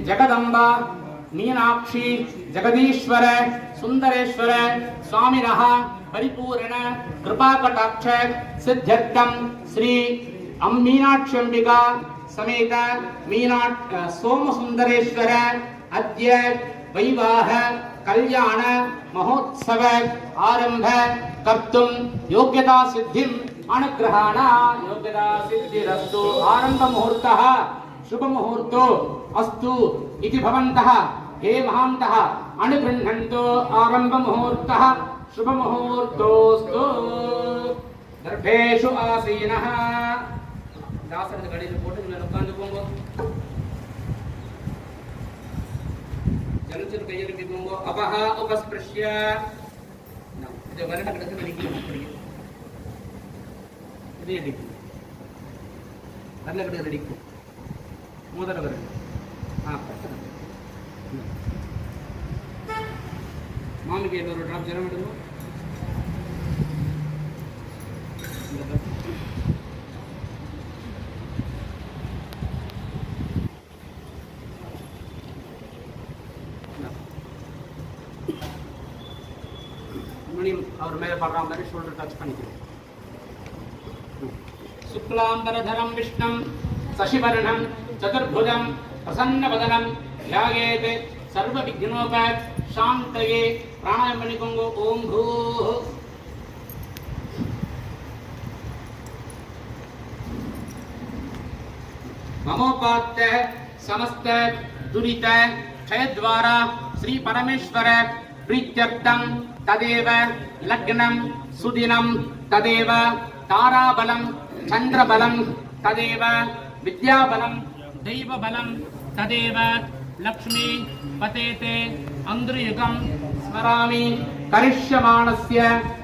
जगदम्बा मीनाक्षी जगदीश्वर सुंदरेश्वर स्वामिनः परिपूर्ण कृपाकटाक्ष सिद्ध्यर्थं श्री मीनाक्षम्बिका समेत सोमसुंदरेश्वर अद्य वैवाह कल्याण महोत्सव आरंभ कर्तुं योग्यता सिद्धिं अनुग्रहाण योग्यता सिद्धिरस्तु आरंभ मुहूर्तः शुभ मुहूर्तो अस्तु इति भवन्तः हे महान्तः अनुगृह्णन्तु आरंभ मुहूर्तः शुभ मुहूर्तोस्तु गर्भेषु आसीनः दासरது கடையில போட்டு நீங்க உட்கார்ந்து போங்க ஜனச்சர் கையெழுப்பி போங்க அபஹ உபஸ்பிருஷ்ய இது வரட கிடக்கு நிக்கணும் இது எடிக்கு வரல கிடக்கு ரெடிக்கு முதல்ல வர மாமிக்கு இன்னொரு டிராப் ஜரம் எடுங்க और मेरे पढ़ा मेरे शोल्डर टच करने शुक्लांबरधरं विष्णुं शशिवर्णं चतुर्भुजं प्रसन्नवदनं ध्यायेत् सर्वविघ्नोपशान्तये प्राणायाम பண்ணிக்கோங்க ஓம் भूः ममोपात्त समस्त दुरित क्षय द्वारा श्री परमेश्वर प्रीत्यर्थं तदेव लग्नं सुदिनं तदेव ताराबलं चंद्रबलं तदेव विद्याबलं दैवबलं तदेव लक्ष्मी पतेते अंद्रयुगं स्मरामि करिष्यमाणस्य